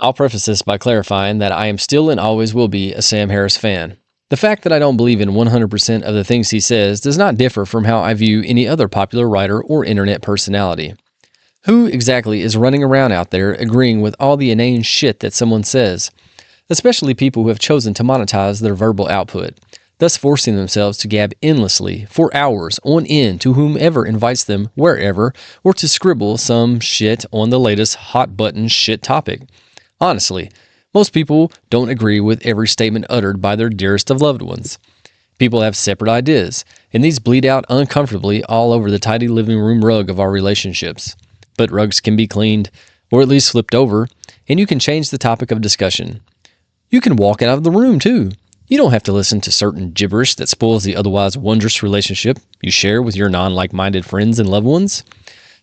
I'll preface this by clarifying that I am still and always will be a Sam Harris fan. The fact that I don't believe in 100% of the things he says does not differ from how I view any other popular writer or internet personality. Who exactly is running around out there agreeing with all the inane shit that someone says? Especially people who have chosen to monetize their verbal output, thus forcing themselves to gab endlessly for hours on end to whomever invites them wherever, or to scribble some shit on the latest hot button shit topic. Honestly, most people don't agree with every statement uttered by their dearest of loved ones. People have separate ideas, and these bleed out uncomfortably all over the tidy living room rug of our relationships. But rugs can be cleaned, or at least flipped over, and you can change the topic of discussion. You can walk out of the room, too. You don't have to listen to certain gibberish that spoils the otherwise wondrous relationship you share with your non-like-minded friends and loved ones.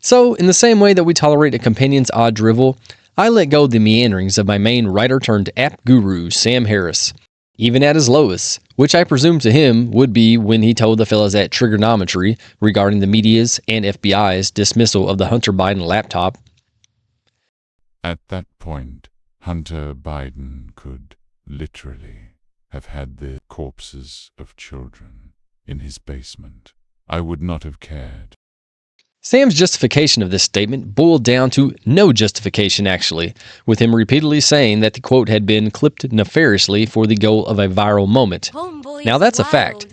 So, in the same way that we tolerate a companion's odd drivel, I let go of the meanderings of my main writer-turned-app guru, Sam Harris, even at his lowest, which I presume to him would be when he told the fellas at Trigonometry regarding the media's and FBI's dismissal of the Hunter Biden laptop. At that point, Hunter Biden could literally have had the corpses of children in his basement. I would not have cared. Sam's justification of this statement boiled down to no justification, actually, with him repeatedly saying that the quote had been clipped nefariously for the goal of a viral moment. Now that's a fact.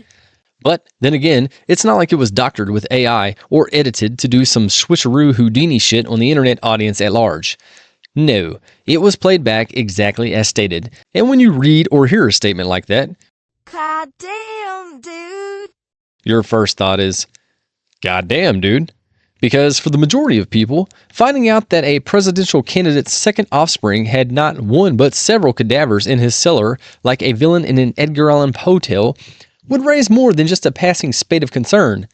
But then again, it's not like it was doctored with AI or edited to do some switcheroo Houdini shit on the internet audience at large. No, it was played back exactly as stated. And when you read or hear a statement like that, God damn, dude, your first thought is, God damn, dude. Because for the majority of people, finding out that a presidential candidate's second offspring had not one but several cadavers in his cellar like a villain in an Edgar Allan Poe tale would raise more than just a passing spate of concern.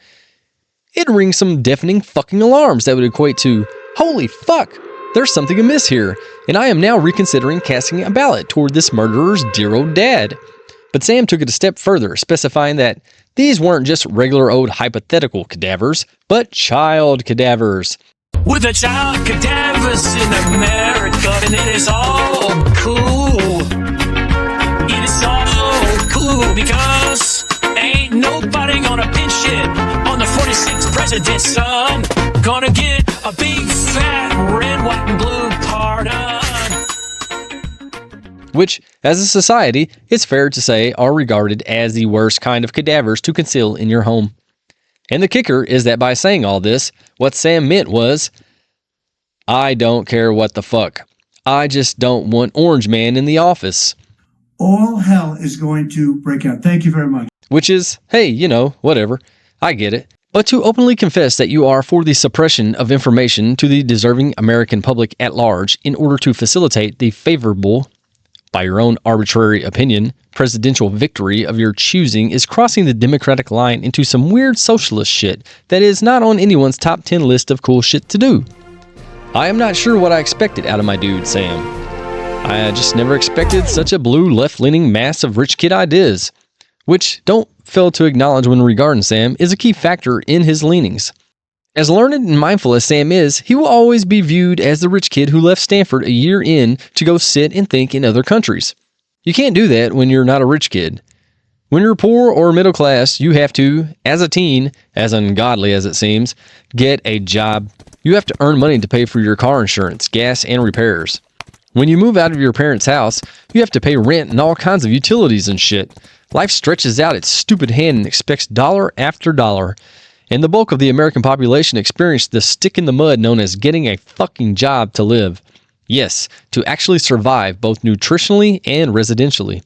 It'd ring some deafening fucking alarms that would equate to, holy fuck, there's something amiss here, and I am now reconsidering casting a ballot toward this murderer's dear old dad. But Sam took it a step further, specifying that these weren't just regular old hypothetical cadavers, but child cadavers. With a child cadavers in America, and it is all cool. It is all cool because ain't nobody gonna pin shit on the 46th president's son. Gonna get a big fat red, white, and blue pardon. Which, as a society, it's fair to say are regarded as the worst kind of cadavers to conceal in your home. And the kicker is that by saying all this, what Sam meant was, I don't care what the fuck. I just don't want Orange Man in the office. All hell is going to break out. Thank you very much. Which is, hey, you know, whatever. I get it. But to openly confess that you are for the suppression of information to the deserving American public at large in order to facilitate the favorable, by your own arbitrary opinion, presidential victory of your choosing is crossing the Democratic line into some weird socialist shit that is not on anyone's top 10 list of cool shit to do. I am not sure what I expected out of my dude, Sam. I just never expected such a blue left-leaning mass of rich kid ideas, which don't fail to acknowledge when regarding Sam is a key factor in his leanings. As learned and mindful as Sam is, he will always be viewed as the rich kid who left Stanford a year in to go sit and think in other countries. You can't do that when you're not a rich kid. When you're poor or middle class, you have to, as a teen, as ungodly as it seems, get a job. You have to earn money to pay for your car insurance, gas, and repairs. When you move out of your parents' house, you have to pay rent and all kinds of utilities and shit. Life stretches out its stupid hand and expects dollar after dollar. And the bulk of the American population experienced the stick in the mud known as getting a fucking job to live. Yes, to actually survive both nutritionally and residentially.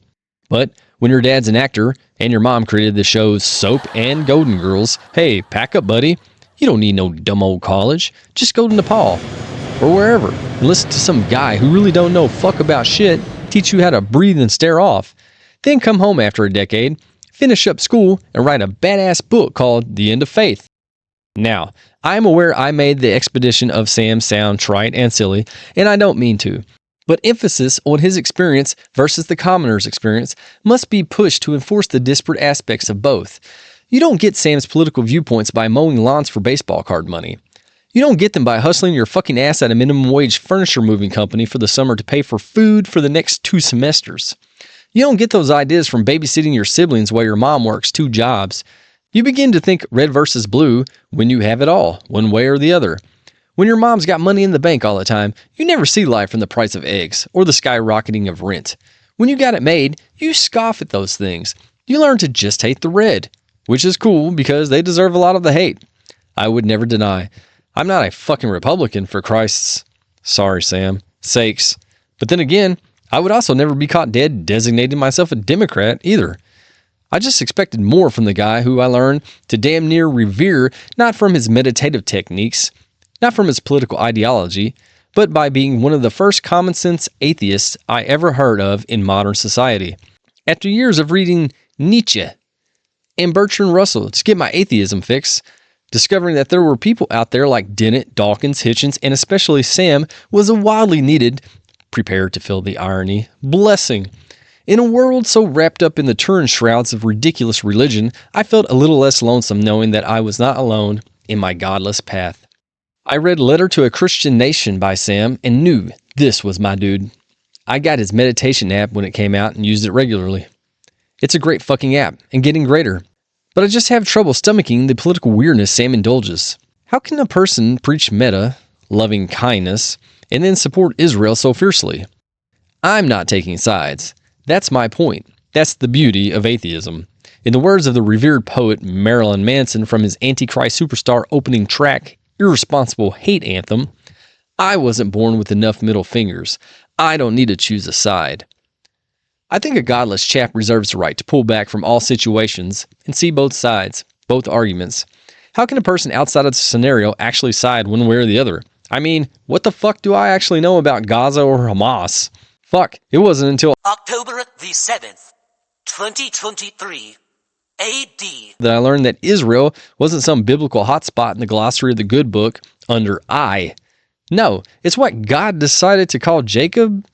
But when your dad's an actor and your mom created the shows Soap and Golden Girls, hey, pack up, buddy. You don't need no dumb old college. Just go to Nepal or wherever and listen to some guy who really don't know fuck about shit teach you how to breathe and stare off. Then come home after a decade, finish up school, and write a badass book called The End of Faith. Now, I'm aware I made the expedition of Sam sound trite and silly, and I don't mean to. But emphasis on his experience versus the commoner's experience must be pushed to enforce the disparate aspects of both. You don't get Sam's political viewpoints by mowing lawns for baseball card money. You don't get them by hustling your fucking ass at a minimum wage furniture moving company for the summer to pay for food for the next 2 semesters. You don't get those ideas from babysitting your siblings while your mom works 2 jobs. You begin to think red versus blue when you have it all, one way or the other. When your mom's got money in the bank all the time, you never see life from the price of eggs or the skyrocketing of rent. When you got it made, you scoff at those things. You learn to just hate the red, which is cool because they deserve a lot of the hate. I would never deny. I'm not a fucking Republican, for Christ's, sorry Sam, sakes. But then again, I would also never be caught dead designating myself a Democrat either. I just expected more from the guy who I learned to damn near revere, not from his meditative techniques, not from his political ideology, but by being one of the first common sense atheists I ever heard of in modern society. After years of reading Nietzsche and Bertrand Russell to get my atheism fix, discovering that there were people out there like Dennett, Dawkins, Hitchens, and especially Sam was a wildly needed, prepare to feel the irony, blessing. In a world so wrapped up in the Turin shrouds of ridiculous religion, I felt a little less lonesome knowing that I was not alone in my godless path. I read Letter to a Christian Nation by Sam and knew this was my dude. I got his meditation app when it came out and used it regularly. It's a great fucking app and getting greater. But I just have trouble stomaching the political weirdness Sam indulges. How can a person preach metta, loving kindness, and then support Israel so fiercely? I'm not taking sides. That's my point. That's the beauty of atheism. In the words of the revered poet Marilyn Manson from his Antichrist Superstar opening track, Irresponsible Hate Anthem, I wasn't born with enough middle fingers. I don't need to choose a side. I think a godless chap reserves the right to pull back from all situations and see both sides, both arguments. How can a person outside of the scenario actually side one way or the other? I mean, what the fuck do I actually know about Gaza or Hamas? Fuck, it wasn't until October the 7th, 2023, AD. that I learned that Israel wasn't some biblical hotspot in the glossary of the good book under I. No, it's what God decided to call Jacob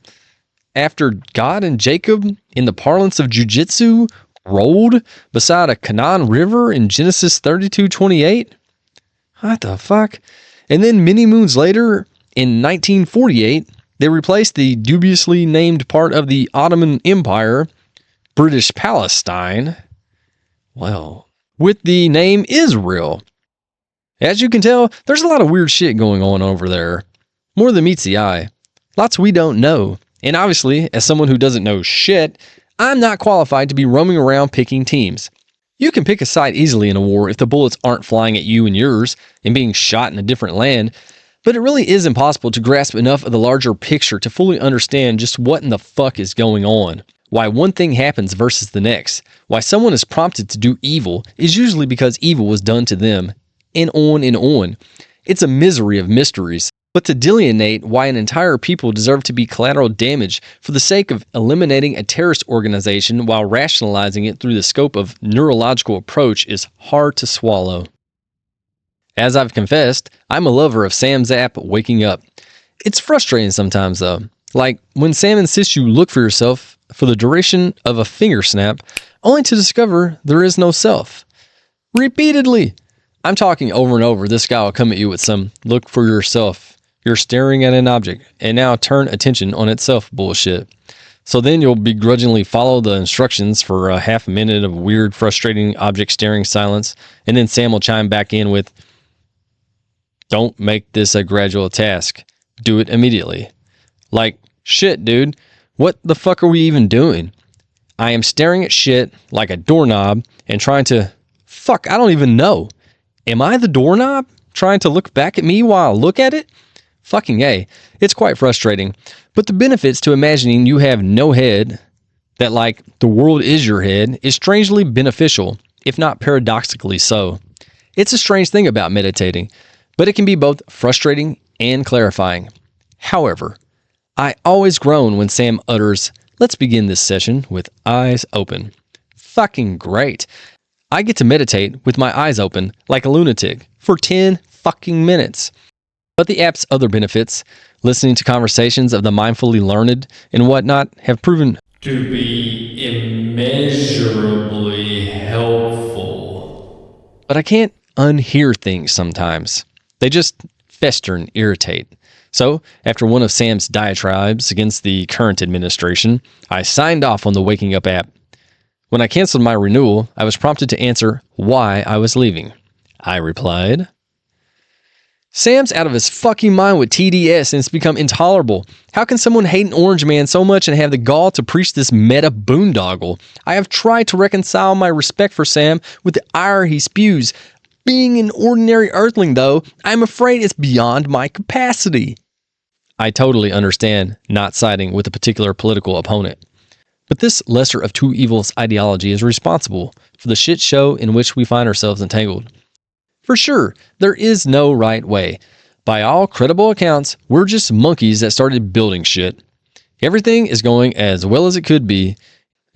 after God and Jacob, in the parlance of jiu-jitsu, rolled beside a Canaan river in Genesis 32:28. What the fuck? And then many moons later, in 1948, they replaced the dubiously named part of the Ottoman Empire, British Palestine, well, with the name Israel. As you can tell, there's a lot of weird shit going on over there. More than meets the eye. Lots we don't know. And obviously, as someone who doesn't know shit, I'm not qualified to be roaming around picking teams. You can pick a side easily in a war if the bullets aren't flying at you and yours and being shot in a different land, but it really is impossible to grasp enough of the larger picture to fully understand just what in the fuck is going on. Why one thing happens versus the next. Why someone is prompted to do evil is usually because evil was done to them. And on and on. It's a misery of mysteries. But to delineate why an entire people deserve to be collateral damage for the sake of eliminating a terrorist organization while rationalizing it through the scope of neurological approach is hard to swallow. As I've confessed, I'm a lover of Sam's app Waking Up. It's frustrating sometimes though. Like when Sam insists you look for yourself for the duration of a finger snap, only to discover there is no self. Repeatedly. I'm talking over and over, this guy will come at you with some look for yourself. You're staring at an object, and now turn attention on itself bullshit. So then you'll begrudgingly follow the instructions for a half a minute of weird, frustrating object staring silence, and then Sam will chime back in with, don't make this a gradual task. Do it immediately. Like, shit, dude. What the fuck are we even doing? I am staring at shit like a doorknob and trying to... Fuck, I don't even know. Am I the doorknob? Trying to look back at me while I look at it? Fucking A. It's quite frustrating. But the benefits to imagining you have no head, that like the world is your head, is strangely beneficial, if not paradoxically so. It's a strange thing about meditating, but it can be both frustrating and clarifying. However, I always groan when Sam utters, let's begin this session with eyes open. Fucking great. I get to meditate with my eyes open like a lunatic for 10 fucking minutes. But the app's other benefits, listening to conversations of the mindfully learned and whatnot, have proven to be immeasurably helpful. but I can't unhear things sometimes. They just fester and irritate. So, after one of Sam's diatribes against the current administration, I signed off on the Waking Up app. When I canceled my renewal, I was prompted to answer why I was leaving. I replied, Sam's out of his fucking mind with TDS and it's become intolerable. How can someone hate an orange man so much and have the gall to preach this meta boondoggle? I have tried to reconcile my respect for Sam with the ire he spews. Being an ordinary earthling, though, I'm afraid it's beyond my capacity. I totally understand not siding with a particular political opponent. But this lesser of two evils ideology is responsible for the shit show in which we find ourselves entangled. For sure, there is no right way. By all credible accounts, we're just monkeys that started building shit. Everything is going as well as it could be,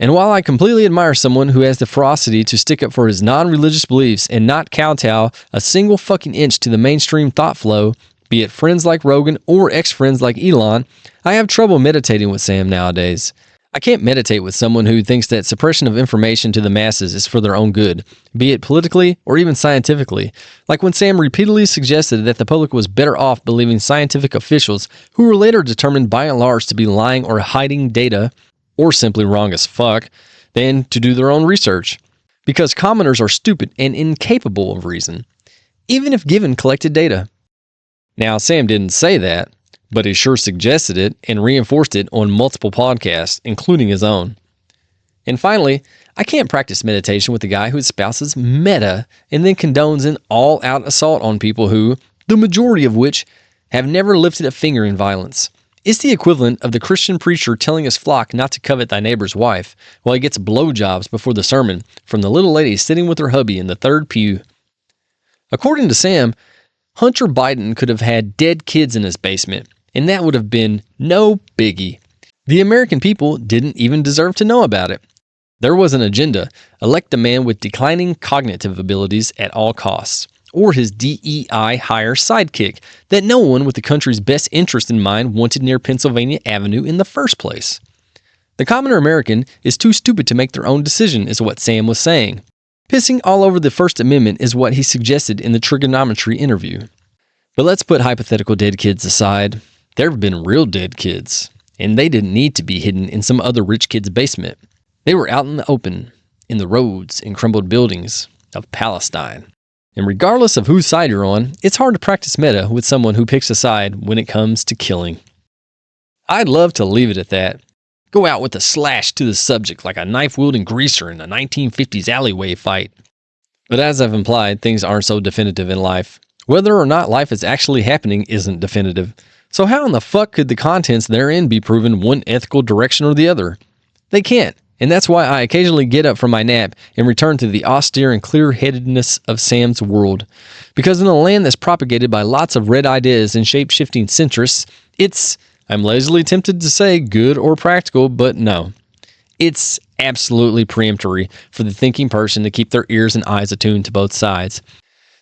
and while I completely admire someone who has the ferocity to stick up for his non-religious beliefs and not kowtow a single fucking inch to the mainstream thought flow, be it friends like Rogan or ex-friends like Elon, I have trouble meditating with Sam nowadays. I can't meditate with someone who thinks that suppression of information to the masses is for their own good, be it politically or even scientifically, like when Sam repeatedly suggested that the public was better off believing scientific officials who were later determined by and large to be lying or hiding data, or simply wrong as fuck, than to do their own research. Because commoners are stupid and incapable of reason, even if given collected data. Now, Sam didn't say that, but he sure suggested it and reinforced it on multiple podcasts, including his own. And finally, I can't practice meditation with a guy who espouses meta and then condones an all-out assault on people who, the majority of which, have never lifted a finger in violence. It's the equivalent of the Christian preacher telling his flock not to covet thy neighbor's wife, while he gets blowjobs before the sermon from the little lady sitting with her hubby in the third pew. According to Sam, Hunter Biden could have had dead kids in his basement, and that would have been no biggie. The American people didn't even deserve to know about it. There was an agenda: elect a man with declining cognitive abilities at all costs, or his DEI hire sidekick that no one with the country's best interest in mind wanted near Pennsylvania Avenue in the first place. The commoner American is too stupid to make their own decision, is what Sam was saying. Pissing all over the First Amendment is what he suggested in the trigonometry interview. But let's put hypothetical dead kids aside. There have been real dead kids, and they didn't need to be hidden in some other rich kid's basement. They were out in the open, in the roads and crumbled buildings of Palestine. And regardless of whose side you're on, it's hard to practice meta with someone who picks a side when it comes to killing. I'd love to leave it at that. Go out with a slash to the subject like a knife-wielding greaser in a 1950s alleyway fight. But as I've implied, things aren't so definitive in life. Whether or not life is actually happening isn't definitive. So how in the fuck could the contents therein be proven one ethical direction or the other? They can't, and that's why I occasionally get up from my nap and return to the austere and clear-headedness of Sam's world. Because in a land that's propagated by lots of red ideas and shape-shifting centrists, it's, I'm lazily tempted to say good or practical, but no. It's absolutely peremptory for the thinking person to keep their ears and eyes attuned to both sides.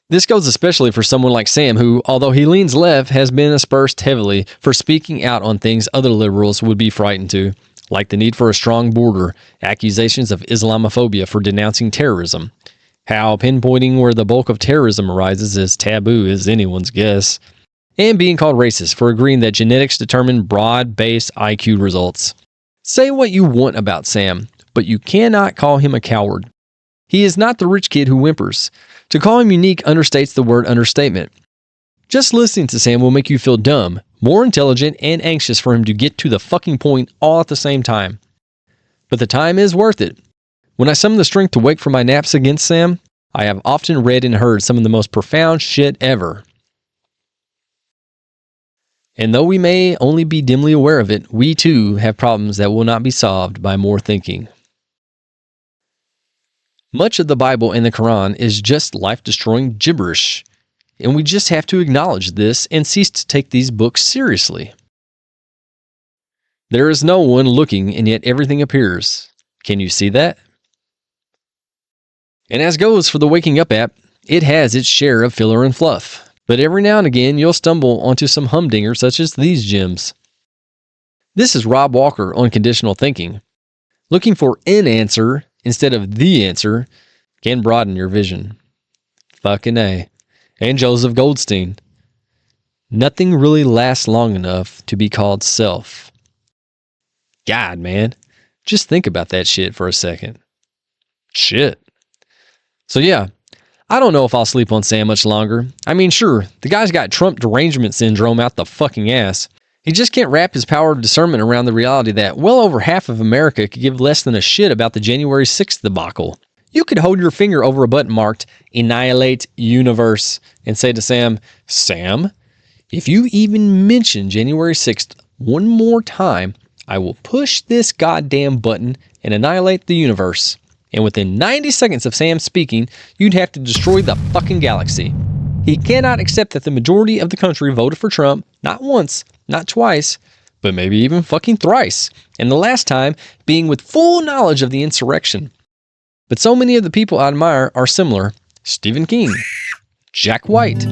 This goes especially for someone like Sam who, although he leans left, has been aspersed heavily for speaking out on things other liberals would be frightened to, like the need for a strong border, accusations of Islamophobia for denouncing terrorism. How pinpointing where the bulk of terrorism arises is taboo is anyone's guess. And being called racist for agreeing that genetics determine broad-based IQ results. Say what you want about Sam, but you cannot call him a coward. He is not the rich kid who whimpers. To call him unique understates the word understatement. Just listening to Sam will make you feel dumb, more intelligent, and anxious for him to get to the fucking point all at the same time. But the time is worth it. When I summon the strength to wake from my naps against Sam, I have often read and heard some of the most profound shit ever. And though we may only be dimly aware of it, we too have problems that will not be solved by more thinking. Much of the Bible and the Quran is just life-destroying gibberish, and we just have to acknowledge this and cease to take these books seriously. There is no one looking, and yet everything appears. Can you see that? And as goes for the Waking Up app, it has its share of filler and fluff, but every now and again you'll stumble onto some humdingers such as these gems. This is Rob Walker on conditional thinking. Looking for an answer instead of the answer can broaden your vision. Fucking A. And Joseph Goldstein. Nothing really lasts long enough to be called self. God, man. Just think about that shit for a second. Shit. So yeah, I don't know if I'll sleep on Sam much longer. I mean, sure, the guy's got Trump derangement syndrome out the fucking ass. He just can't wrap his power of discernment around the reality that well over half of America could give less than a shit about the January 6th debacle. You could hold your finger over a button marked Annihilate Universe and say to Sam, Sam, if you even mention January 6th one more time, I will push this goddamn button and annihilate the universe. And within 90 seconds of Sam speaking, you'd have to destroy the fucking galaxy. He cannot accept that the majority of the country voted for Trump, not once, not twice, but maybe even fucking thrice, and the last time being with full knowledge of the insurrection. But so many of the people I admire are similar. Stephen King, Jack White.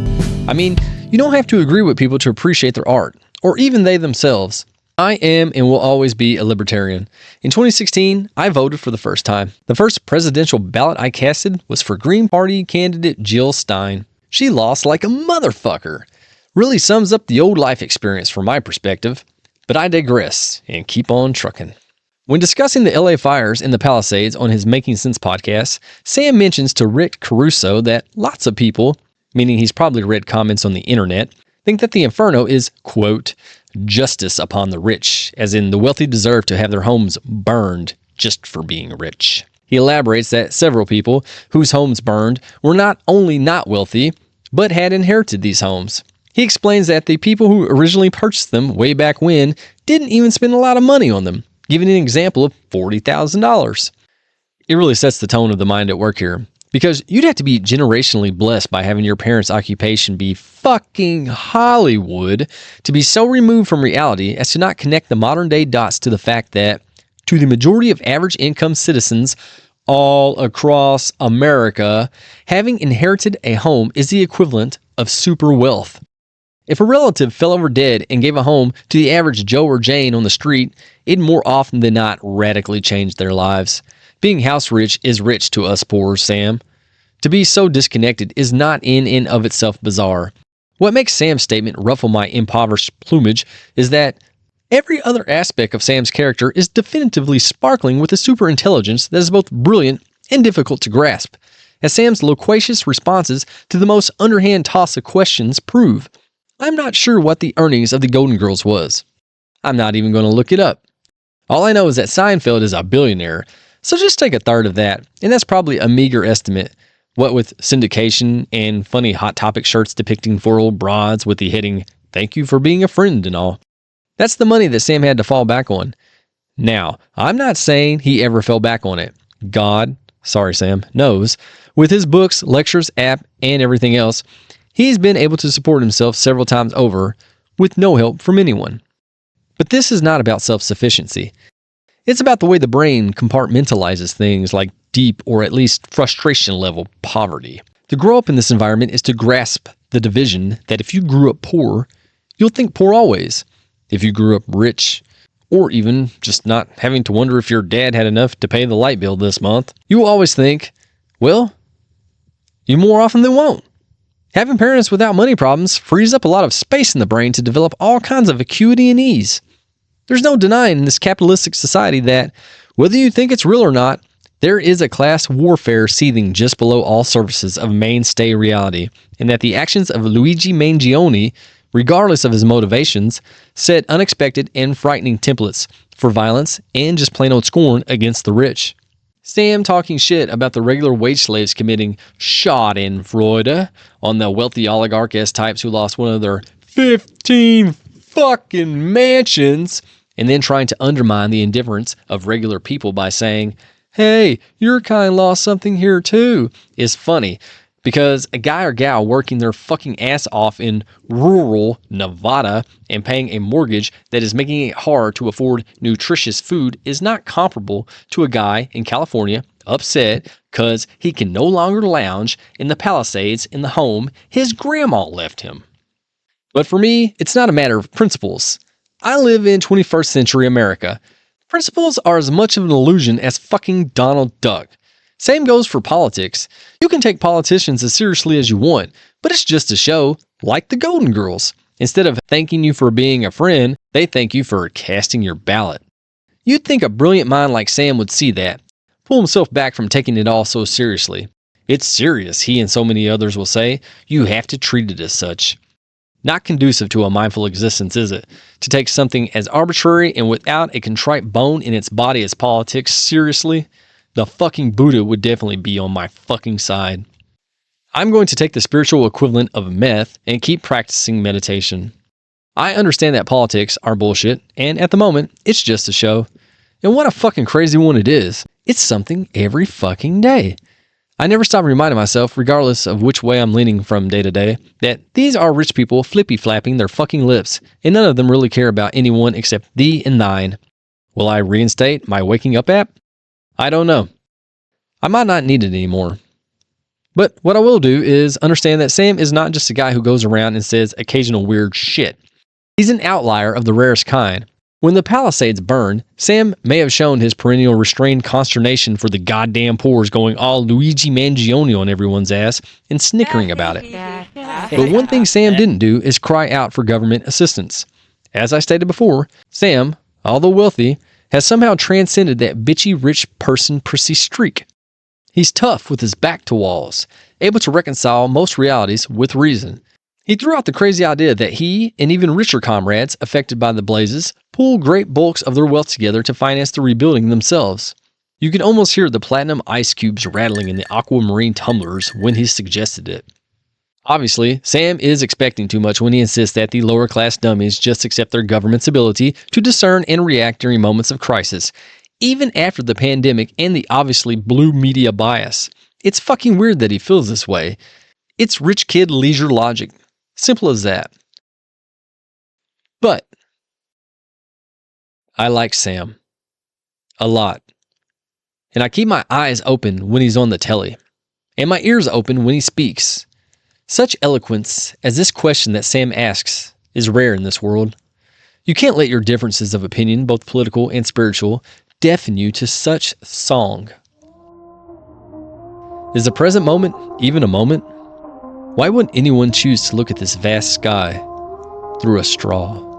I mean, you don't have to agree with people to appreciate their art, or even they themselves. I am and will always be a libertarian. In 2016, I voted for the first time. The first presidential ballot I casted was for Green Party candidate Jill Stein. She lost like a motherfucker. Really sums up the old life experience from my perspective. But I digress and keep on trucking. When discussing the LA fires in the Palisades on his Making Sense podcast, Sam mentions to Rick Caruso that lots of people, meaning he's probably read comments on the internet, think that the inferno is, quote, justice upon the rich, as in the wealthy deserve to have their homes burned just for being rich. He elaborates that several people whose homes burned were not only not wealthy, but had inherited these homes. He explains that the people who originally purchased them way back when didn't even spend a lot of money on them, giving an example of $40,000. It really sets the tone of the mind at work here, because you'd have to be generationally blessed by having your parents' occupation be fucking Hollywood to be so removed from reality as to not connect the modern day dots to the fact that, to the majority of average income citizens all across America, having inherited a home is the equivalent of super wealth. If a relative fell over dead and gave a home to the average Joe or Jane on the street, it more often than not radically changed their lives. Being house rich is rich to us poor, Sam. To be so disconnected is not in and of itself bizarre. What makes Sam's statement ruffle my impoverished plumage is that every other aspect of Sam's character is definitively sparkling with a superintelligence that is both brilliant and difficult to grasp, as Sam's loquacious responses to the most underhand toss of questions prove. I'm not sure what the earnings of the Golden Girls was. I'm not even going to look it up. All I know is that Seinfeld is a billionaire, so just take a third of that, and that's probably a meager estimate, what with syndication and funny Hot Topic shirts depicting 4 old broads with the heading, "Thank you for being a friend" and all. That's the money that Sam had to fall back on. Now, I'm not saying he ever fell back on it. God, sorry Sam, knows, with his books, lectures, app, and everything else, he's been able to support himself several times over with no help from anyone. But this is not about self-sufficiency. It's about the way the brain compartmentalizes things like deep or at least frustration level poverty. To grow up in this environment is to grasp the division that if you grew up poor, you'll think poor always. If you grew up rich, or even just not having to wonder if your dad had enough to pay the light bill this month, you will always think, well, you more often than won't. Having parents without money problems frees up a lot of space in the brain to develop all kinds of acuity and ease. There's no denying in this capitalistic society that, whether you think it's real or not, there is a class warfare seething just below all surfaces of mainstay reality, and that the actions of Luigi Mangione, regardless of his motivations, set unexpected and frightening templates for violence and just plain old scorn against the rich. Sam talking shit about the regular wage slaves committing schadenfreude on the wealthy oligarch-esque types who lost one of their 15 fucking mansions, and then trying to undermine the indifference of regular people by saying, hey, your kind lost something here too, is funny, because a guy or gal working their fucking ass off in rural Nevada and paying a mortgage that is making it hard to afford nutritious food is not comparable to a guy in California upset because he can no longer lounge in the Palisades in the home his grandma left him. But for me, it's not a matter of principles. I live in 21st century America. Principles are as much of an illusion as fucking Donald Duck. Same goes for politics. You can take politicians as seriously as you want, but it's just a show, like the Golden Girls. Instead of thanking you for being a friend, they thank you for casting your ballot. You'd think a brilliant mind like Sam would see that, pull himself back from taking it all so seriously. It's serious, he and so many others will say. You have to treat it as such. Not conducive to a mindful existence, is it? To take something as arbitrary and without a contrite bone in its body as politics seriously? The fucking Buddha would definitely be on my fucking side. I'm going to take the spiritual equivalent of meth and keep practicing meditation. I understand that politics are bullshit, and at the moment, it's just a show. And what a fucking crazy one it is. It's something every fucking day. I never stop reminding myself, regardless of which way I'm leaning from day to day, that these are rich people flippy-flapping their fucking lips, and none of them really care about anyone except thee and thine. Will I reinstate my waking up app? I don't know. I might not need it anymore. But what I will do is understand that Sam is not just a guy who goes around and says occasional weird shit. He's an outlier of the rarest kind. When the Palisades burned, Sam may have shown his perennial restrained consternation for the goddamn pores going all Luigi Mangione on everyone's ass and snickering about it. But one thing Sam didn't do is cry out for government assistance. As I stated before, Sam, although wealthy, has somehow transcended that bitchy rich person prissy streak. He's tough with his back to walls, able to reconcile most realities with reason. He threw out the crazy idea that he and even richer comrades affected by the blazes pool great bulks of their wealth together to finance the rebuilding themselves. You could almost hear the platinum ice cubes rattling in the aquamarine tumblers when he suggested it. Obviously, Sam is expecting too much when he insists that the lower class dummies just accept their government's ability to discern and react during moments of crisis, even after the pandemic and the obviously blue media bias. It's fucking weird that he feels this way. It's rich kid leisure logic. Simple as that. But I like Sam. A lot. And I keep my eyes open when he's on the telly. And my ears open when he speaks. Such eloquence as this question that Sam asks is rare in this world. You can't let your differences of opinion, both political and spiritual, deafen you to such song. Is the present moment even a moment? Why wouldn't anyone choose to look at this vast sky through a straw?